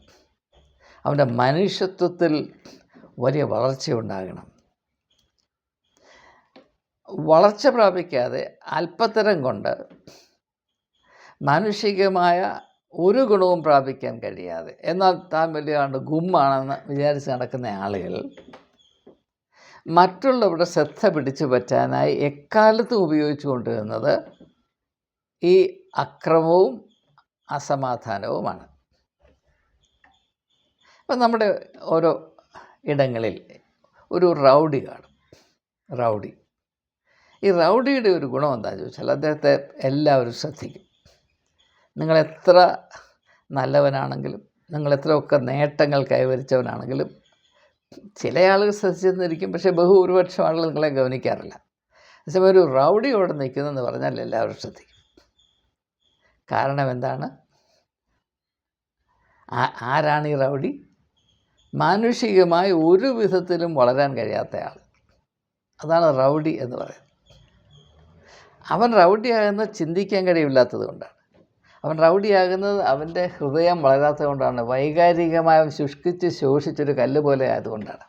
അവൻ്റെ മനുഷ്യത്വത്തിൽ വലിയ വളർച്ചയുണ്ടാകണം. വളർച്ച പ്രാപിക്കാതെ അല്പത്തരം കൊണ്ട് മാനുഷികമായ ഒരു ഗുണവും പ്രാപിക്കാൻ കഴിയാതെ, എന്നാൽ താൻ വലിയ ഗുമ്മാണെന്ന് വിചാരിച്ച് നടക്കുന്ന ആളുകൾ മറ്റുള്ളവരുടെ ശ്രദ്ധ പിടിച്ചു പറ്റാനായി എക്കാലത്തും ഉപയോഗിച്ചു കൊണ്ടിരുന്നത് ഈ അക്രമവും അസമാധാനവുമാണ്. അപ്പം നമ്മുടെ ഓരോ ഇടങ്ങളിൽ ഒരു റൗഡി കാണും. ഈ റൗഡിയുടെ ഒരു ഗുണം എന്താണെന്ന് ചോദിച്ചാൽ, അദ്ദേഹത്തെ എല്ലാവരും ശ്രദ്ധിക്കും. നിങ്ങളെത്ര നല്ലവനാണെങ്കിലും, നിങ്ങളെത്രയൊക്കെ നേട്ടങ്ങൾ കൈവരിച്ചവനാണെങ്കിലും ചില ആളുകൾ ശ്രദ്ധിച്ചിരിക്കും, പക്ഷേ ബഹുഭൂരിപക്ഷം ആളുകൾ നിങ്ങളെ ഗവനിക്കാറില്ല. അതേസമയം ഒരു റൗഡി അവിടെ നിൽക്കുന്നതെന്ന് പറഞ്ഞാൽ എല്ലാവരും ശ്രദ്ധിക്കും. കാരണം എന്താണ്? ആരാണ് ഈ റൗഡി? മാനുഷികമായി ഒരു വിധത്തിലും വളരാൻ കഴിയാത്ത ആൾ. അതാണ് റൗഡി എന്ന് പറയുന്നത്. അവൻ റൗഡിയാകുന്നത് ചിന്തിക്കാൻ കഴിയില്ലാത്തത് കൊണ്ടാണ്. അവൻ റൗഡിയാകുന്നത് അവൻ്റെ ഹൃദയം വളരാത്തത് കൊണ്ടാണ്. വൈകാരികമായി അവൻ ശോഷിച്ചൊരു കല്ല് പോലെ ആയതുകൊണ്ടാണ്.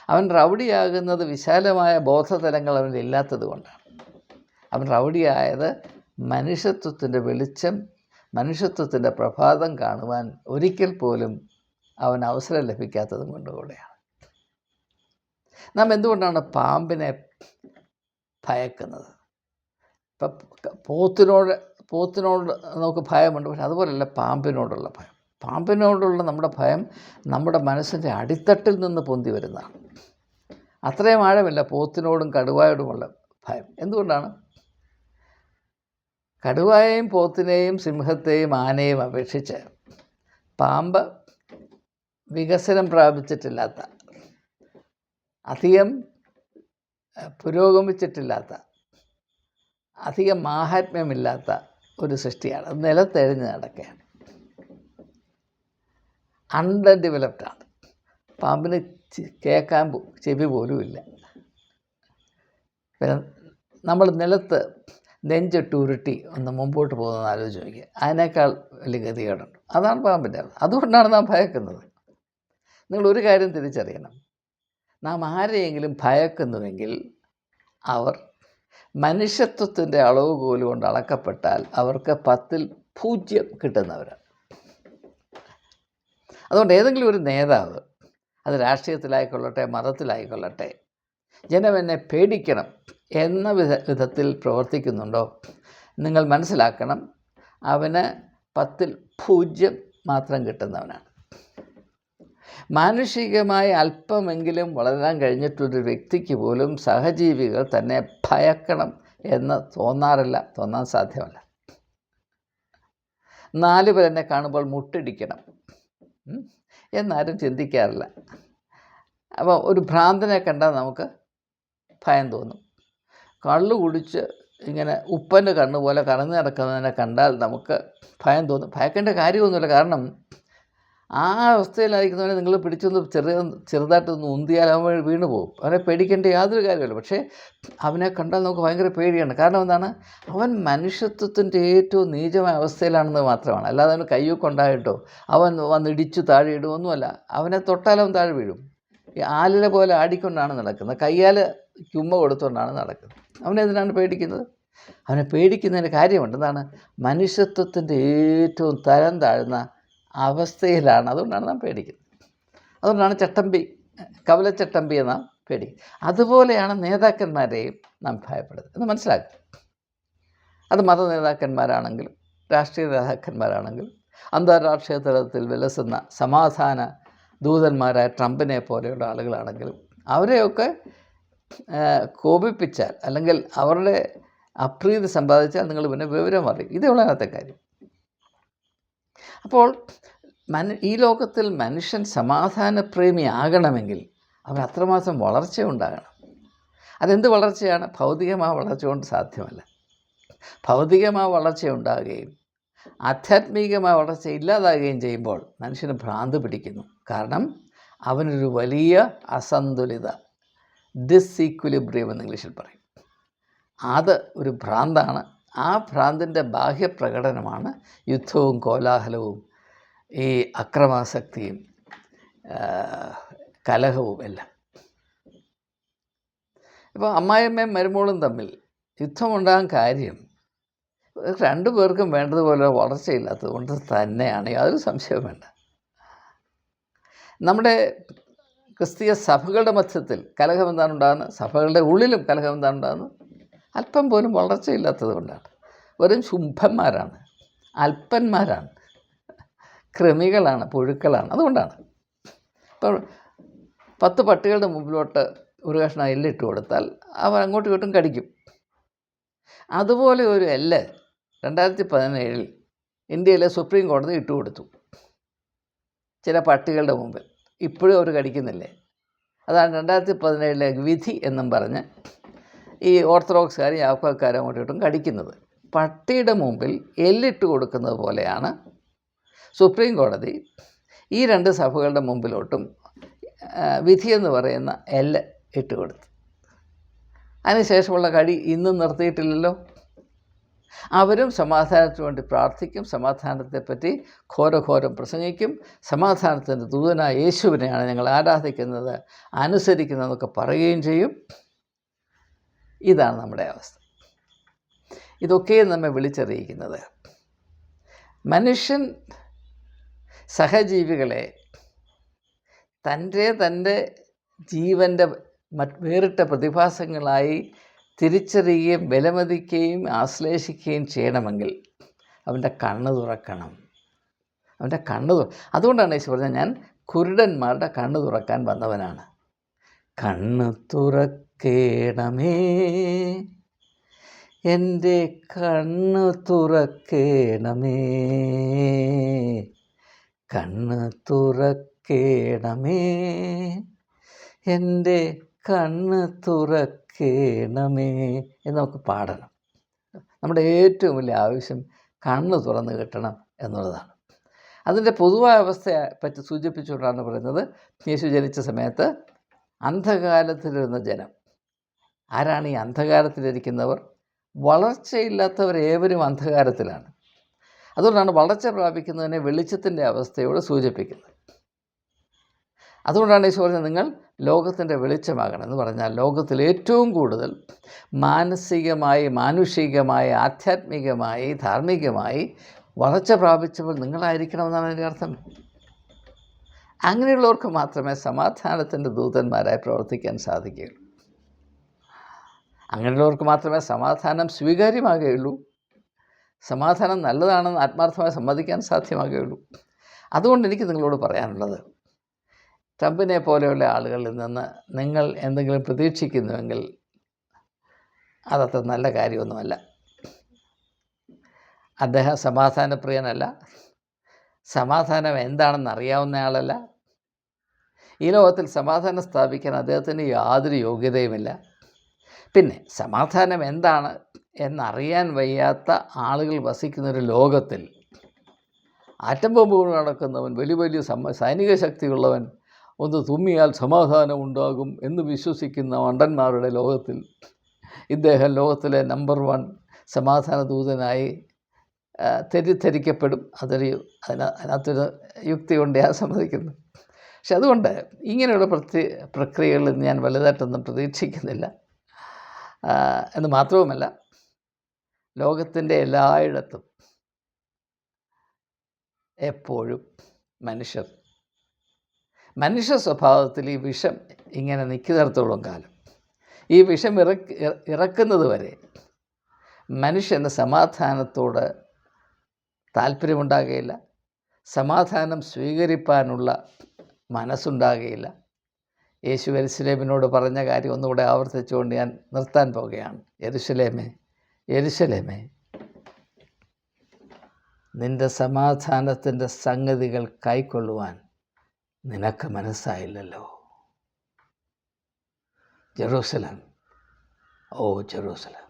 അവൻ റൗഡിയാകുന്നത് വിശാലമായ ബോധതലങ്ങൾ അവനിൽ ഇല്ലാത്തത് കൊണ്ടാണ്. അവൻ റൗഡിയായത് മനുഷ്യത്വത്തിൻ്റെ വെളിച്ചം, മനുഷ്യത്വത്തിൻ്റെ പ്രഭാതം കാണുവാൻ ഒരിക്കൽ പോലും അവൻ അവസരം ലഭിക്കാത്തതും കൊണ്ടുകൂടെയാണ്. നാം എന്തുകൊണ്ടാണ് പാമ്പിനെ ഭയക്കുന്നത്? ഇപ്പം പോത്തിനോട് നമുക്ക് ഭയമുണ്ട്, പക്ഷെ അതുപോലെയല്ല പാമ്പിനോടുള്ള ഭയം. പാമ്പിനോടുള്ള നമ്മുടെ ഭയം നമ്മുടെ മനസ്സിൻ്റെ അടിത്തട്ടിൽ നിന്ന് പൊന്തി വരുന്നതാണ്. അത്രയും ആഴമില്ല പോത്തിനോടും കടുവായോടുമുള്ള ഭയം. എന്തുകൊണ്ടാണ്? കടുവായെയും പോത്തിനെയും സിംഹത്തെയും ആനയെയും അപേക്ഷിച്ച് പാമ്പ് വികസനം പ്രാപിച്ചിട്ടില്ലാത്ത, അധികം പുരോഗമിച്ചിട്ടില്ലാത്ത, അധികം മാഹാത്മ്യമില്ലാത്ത ഒരു സൃഷ്ടിയാണ്. അത് നിലത്തെഴിഞ്ഞ് നടക്കുകയാണ്, അൺഡെവലപ്ഡാണ്. പാമ്പിന് കേൾക്കാൻ ചെവി പോലുമില്ല. പിന്നെ നമ്മൾ നിലത്ത് നെഞ്ചിട്ട് ഉരുട്ടി ഒന്ന് മുമ്പോട്ട് പോകുന്നത് ആലോചിച്ച് നോക്കിയാൽ അതിനേക്കാൾ വലിയ ഗതികേടുണ്ട്. അതാണ് പാമ്പിൻ്റെ. അതുകൊണ്ടാണ് നാം ഭയക്കുന്നത്. നിങ്ങളൊരു കാര്യം തിരിച്ചറിയണം, നാം ആരെയെങ്കിലും ഭയക്കുന്നുവെങ്കിൽ അവർ മനുഷ്യത്വത്തിൻ്റെ അളവുകോല് കൊണ്ട് അളക്കപ്പെട്ടാൽ അവർക്ക് 10ൽ 0 കിട്ടുന്നവരാണ്. അതുകൊണ്ട് ഏതെങ്കിലും ഒരു നേതാവ്, അത് രാഷ്ട്രീയത്തിലായിക്കൊള്ളട്ടെ മതത്തിലായിക്കൊള്ളട്ടെ, ജനം എന്നെ പേടിക്കണം എന്ന വിധത്തിൽ പ്രവർത്തിക്കുന്നുണ്ടോ, നിങ്ങൾ മനസ്സിലാക്കണം, അവന് 10ൽ 0 മാത്രം കിട്ടുന്നവനാണ്. മാനുഷികമായി അല്പമെങ്കിലും വളരാൻ കഴിഞ്ഞിട്ടൊരു വ്യക്തിക്ക് പോലും സഹജീവികൾ തന്നെ ഭയക്കണം എന്ന് തോന്നാൻ സാധ്യമല്ല. 4 പേർ എന്നെ കാണുമ്പോൾ മുട്ടിടിക്കണം എന്നാരും ചിന്തിക്കാറില്ല. അപ്പോൾ ഒരു ഭ്രാന്തനെ കണ്ടാൽ നമുക്ക് ഭയം തോന്നും. കള്ളു കുടിച്ച് ഇങ്ങനെ ഉപ്പൻ്റെ കണ്ണ് പോലെ കറങ്ങി നടക്കുന്നതിനെ കണ്ടാൽ നമുക്ക് ഭയം തോന്നും. ഭയക്കേണ്ട കാര്യമൊന്നുമില്ല. കാരണം ആ അവസ്ഥയിലായിരിക്കുന്നവനെ നിങ്ങൾ പിടിച്ചൊന്ന് ചെറുതായിട്ടൊന്ന് ഉന്തിയാൽ അവൻ വീണ് പോകും. അവനെ പേടിക്കേണ്ട യാതൊരു കാര്യമില്ല. പക്ഷേ അവനെ കണ്ടാൽ നമുക്ക് ഭയങ്കര പേടിയാണ്. കാരണം എന്താണ്? അവൻ മനുഷ്യത്വത്തിൻ്റെ ഏറ്റവും നീചമായ അവസ്ഥയിലാണെന്ന് മാത്രമാണ്. അല്ലാതെ അവന് കയ്യൊക്കെ ഉണ്ടായിട്ടോ അവൻ വന്നിടിച്ചു താഴെ ഇടുമൊന്നുമല്ല. അവനെ തൊട്ടാൽ അവൻ താഴെ വീഴും. ഈ ആലിനെ പോലെ ആടിക്കൊണ്ടാണ് നടക്കുന്നത്. കയ്യാൽ ചുമ്മ കൊടുത്തുകൊണ്ടാണ് നടക്കുന്നത്. അവനെന്തിനാണ് പേടിക്കുന്നത്? അവനെ പേടിക്കുന്നതിന് കാര്യമുണ്ട്. എന്താണ്? മനുഷ്യത്വത്തിൻ്റെ ഏറ്റവും തരം താഴ്ന്ന അവസ്ഥയിലാണ്. അതുകൊണ്ടാണ് നാം പേടിക്കുന്നത്. അതുകൊണ്ടാണ് കവലച്ചട്ടമ്പിയെ നാം പേടിക്കും. അതുപോലെയാണ് നേതാക്കന്മാരെയും നാം ഭയപ്പെടുന്നത് എന്ന് മനസ്സിലാക്കുക. അത് മത നേതാക്കന്മാരാണെങ്കിലും രാഷ്ട്രീയ നേതാക്കന്മാരാണെങ്കിലും അന്താരാഷ്ട്രീയ തലത്തിൽ വിലസുന്ന സമാധാന ദൂതന്മാരായ ട്രംപിനെ പോലെയുള്ള ആളുകളാണെങ്കിലും അവരെയൊക്കെ കോപിപ്പിച്ചാൽ അല്ലെങ്കിൽ അവരുടെ അപ്രീതി സമ്പാദിച്ചാൽ നിങ്ങൾ പിന്നെ വിവരം അറിയും. ഇതേ ഉള്ളതിനകത്തെ കാര്യം. അപ്പോൾ ഈ ലോകത്തിൽ മനുഷ്യൻ സമാധാനപ്രേമിയാകണമെങ്കിൽ അവൻ അത്രമാത്രം വളർച്ച ഉണ്ടാകണം. അതെന്ത് വളർച്ചയാണ്? ഭൗതികമായ വളർച്ച കൊണ്ട് സാധ്യമല്ല. ഭൗതികമായ വളർച്ച ഉണ്ടാകുകയും ആധ്യാത്മികമായ വളർച്ച ഇല്ലാതാകുകയും ചെയ്യുമ്പോൾ മനുഷ്യന് ഭ്രാന്ത് പിടിക്കുന്നു. കാരണം അവനൊരു വലിയ അസന്തുലിത ഡിസ്ഈക്വിലിബ്രിയം എന്ന് ഇംഗ്ലീഷിൽ പറയും. അത് ഒരു ഭ്രാന്താണ്. ആ ഭ്രാന്തിൻ്റെ ബാഹ്യപ്രകടനമാണ് യുദ്ധവും കോലാഹലവും ഈ അക്രമാസക്തിയും കലഹവും എല്ലാം. ഇപ്പോൾ അമ്മായിയമ്മയും മരുമോളും തമ്മിൽ യുദ്ധമുണ്ടാകാൻ കാര്യം രണ്ടു പേർക്കും വേണ്ടതുപോലെ വളർച്ചയില്ലാത്തത് കൊണ്ട് തന്നെയാണ്. യാതൊരു സംശയവും വേണ്ട. നമ്മുടെ ക്രിസ്തീയ സഭകളുടെ മധ്യത്തിൽ കലഹം എന്താണ് ഉണ്ടാകുന്നത്? സഭകളുടെ ഉള്ളിലും കലഹം എന്താണ് ഉണ്ടാകുന്നത്? അല്പം പോലും വളർച്ചയില്ലാത്തത് കൊണ്ടാണ്. വെറും ശുംഭന്മാരാണ്, അല്പന്മാരാണ്, കൃമികളാണ്, പുഴുക്കളാണ്. അതുകൊണ്ടാണ്. ഇപ്പോൾ 10 പട്ടികളുടെ മുമ്പിലോട്ട് ഒരു കഷ്ണം എല്ലിട്ട് കൊടുത്താൽ അവർ അങ്ങോട്ടും ഇങ്ങോട്ടും കടിക്കും. അതുപോലെ ഒരു എല്ല് 2017 ഇന്ത്യയിലെ സുപ്രീം കോടതി ഇട്ടുകൊടുത്തു ചില പട്ടികളുടെ മുമ്പിൽ. ഇപ്പോഴും അവർ കടിക്കുന്നില്ലേ? അതാണ് 2017 വിധി എന്നും പറഞ്ഞ് ഈ ഓർത്തഡോക്സുകാരും യാക്കോക്കാരും അങ്ങോട്ടും ഇങ്ങോട്ടും കടിക്കുന്നത്. പട്ടിയുടെ മുമ്പിൽ എല്ലിട്ട് കൊടുക്കുന്നത് പോലെയാണ് സുപ്രീം കോടതി ഈ 2 സഭകളുടെ മുമ്പിലോട്ടും വിധിയെന്ന് പറയുന്ന എല്ല് ഇട്ട് കൊടുത്തു. അതിനുശേഷമുള്ള കടി ഇന്നും നിർത്തിയിട്ടില്ലല്ലോ. അവരും സമാധാനത്തിന് വേണ്ടി പ്രാർത്ഥിക്കും, സമാധാനത്തെപ്പറ്റി ഘോരഘോരം പ്രസംഗിക്കും, സമാധാനത്തിൻ്റെ ദൂതനായ യേശുവിനെയാണ് ഞങ്ങൾ ആരാധിക്കുന്നത്, അനുസരിക്കുന്നതെന്നൊക്കെ പറയുകയും ചെയ്യും. ഇതാണ് നമ്മുടെ അവസ്ഥ. ഇതൊക്കെയും നമ്മെ വിളിച്ചറിയിക്കുന്നത് മനുഷ്യൻ സഹജീവികളെ തൻ്റെ ജീവൻ്റെ വേറിട്ട പ്രതിഭാസങ്ങളായി തിരിച്ചറിയുകയും വിലമതിക്കുകയും ആശ്ലേഷിക്കുകയും ചെയ്യണമെങ്കിൽ അവൻ്റെ കണ്ണ് തുറക്കണം. അവൻ്റെ അതുകൊണ്ടാണ് യേശു പറഞ്ഞത്, ഞാൻ കുരുടന്മാരുടെ കണ്ണ് തുറക്കാൻ വന്നവനാണ്. കണ്ണ് തുറക്കേണമേ, എൻ്റെ കണ്ണ് തുറക്കേണമേ, കണ്ണ് തുറക്കേണമേ, എൻ്റെ കണ്ണ് തുറക്കേണമേ എന്ന് നമുക്ക് പാടണം. നമ്മുടെ ഏറ്റവും വലിയ ആവശ്യം കണ്ണ് തുറന്ന് കിട്ടണം എന്നുള്ളതാണ്. അതിൻ്റെ പൊതുവായ അവസ്ഥയെ പറ്റി സൂചിപ്പിച്ചുകൊണ്ടാണ് പറയുന്നത്, യേശു ജനിച്ച സമയത്ത് അന്ധകാരത്തിലിരുന്ന ജനം. ആരാണ് ഈ അന്ധകാരത്തിലിരിക്കുന്നവർ? വളർച്ചയില്ലാത്തവർ ഏവരും അന്ധകാരത്തിലാണ്. അതുകൊണ്ടാണ് വളർച്ച പ്രാപിക്കുന്നതിനെ വെളിച്ചത്തിൻ്റെ അവസ്ഥയോട് സൂചിപ്പിക്കുന്നത്. അതുകൊണ്ടാണ് യേശു പറഞ്ഞത്, നിങ്ങൾ ലോകത്തിൻ്റെ വെളിച്ചമാകണം എന്ന് പറഞ്ഞാൽ ലോകത്തിൽ ഏറ്റവും കൂടുതൽ മാനസികമായി, മാനുഷികമായി, ആധ്യാത്മികമായി, ധാർമ്മികമായി വളർച്ച പ്രാപിച്ചപ്പോൾ നിങ്ങളായിരിക്കണമെന്നാണ് അതിൻ്റെ അർത്ഥം. അങ്ങനെയുള്ളവർക്ക് മാത്രമേ സമാധാനത്തിൻ്റെ ദൂതന്മാരായി പ്രവർത്തിക്കാൻ സാധിക്കുകയുള്ളൂ. അങ്ങനെയുള്ളവർക്ക് മാത്രമേ സമാധാനം സ്വീകാര്യമാകുകയുള്ളൂ, സമാധാനം നല്ലതാണെന്ന് ആത്മാർത്ഥമായി സമ്മതിക്കാൻ സാധ്യമാകുകയുള്ളൂ. അതുകൊണ്ട് എനിക്ക് നിങ്ങളോട് പറയാനുള്ളത്, ട്രംപിനെ പോലെയുള്ള ആളുകളിൽ നിന്ന് നിങ്ങൾ എന്തെങ്കിലും പ്രതീക്ഷിക്കുന്നുവെങ്കിൽ അതത്ര നല്ല കാര്യമൊന്നുമല്ല. അദ്ദേഹം സമാധാനപ്രിയനല്ല, സമാധാനം എന്താണെന്ന് അറിയാവുന്നയാളല്ല. ഈ ലോകത്തിൽ സമാധാനം സ്ഥാപിക്കാൻ അദ്ദേഹത്തിന് യാതൊരു യോഗ്യതയുമില്ല. പിന്നെ സമാധാനം എന്താണ് എന്നറിയാൻ വയ്യാത്ത ആളുകൾ വസിക്കുന്നൊരു ലോകത്തിൽ ആറ്റം ബോംബ് കൊണ്ട് നടക്കുന്നവൻ, വലിയ വലിയ സൈനിക ശക്തിയുള്ളവൻ ഒന്ന് തുമ്മിയാൽ സമാധാനം ഉണ്ടാകും എന്ന് വിശ്വസിക്കുന്ന മണ്ടന്മാരുടെ ലോകത്തിൽ ഇദ്ദേഹം ലോകത്തിലെ നമ്പർ 1 സമാധാന ദൂതനായി തെറ്റിദ്ധരിക്കപ്പെടും. അതിനകത്തൊരു യുക്തി കൊണ്ട് ഞാൻ സമ്മതിക്കുന്നു. പക്ഷെ അതുകൊണ്ട് ഇങ്ങനെയുള്ള പ്രക്രിയകളിൽ ഞാൻ വലുതായിട്ടൊന്നും പ്രതീക്ഷിക്കുന്നില്ല. എന്ന് മാത്രവുമല്ല, ലോകത്തിൻ്റെ എല്ലായിടത്തും എപ്പോഴും മനുഷ്യ സ്വഭാവത്തിൽ ഈ വിഷം ഇങ്ങനെ നിൽക്കുന്നിടത്തോളം കാലം, ഈ വിഷം ഇറക്കുന്നത് വരെ മനുഷ്യന് സമാധാനത്തോട് താല്പര്യമുണ്ടാകുകയില്ല, സമാധാനം സ്വീകരിപ്പാനുള്ള മനസ്സുണ്ടാകുകയില്ല. യേശു യെരുശലേമിനോട് പറഞ്ഞ കാര്യം ഒന്നുകൂടെ ആവർത്തിച്ചുകൊണ്ട് ഞാൻ നിർത്താൻ പോകുകയാണ്. യെരുശലേമേ, യെരുശലേമേ, നിൻ്റെ സമാധാനത്തിൻ്റെ സംഗതികൾ കൈക്കൊള്ളുവാൻ നിനക്ക് മനസ്സായില്ലല്ലോ. ജെറൂസലം, ഓ ജെറൂസലം,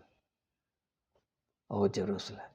ഓ ജെറൂസലം.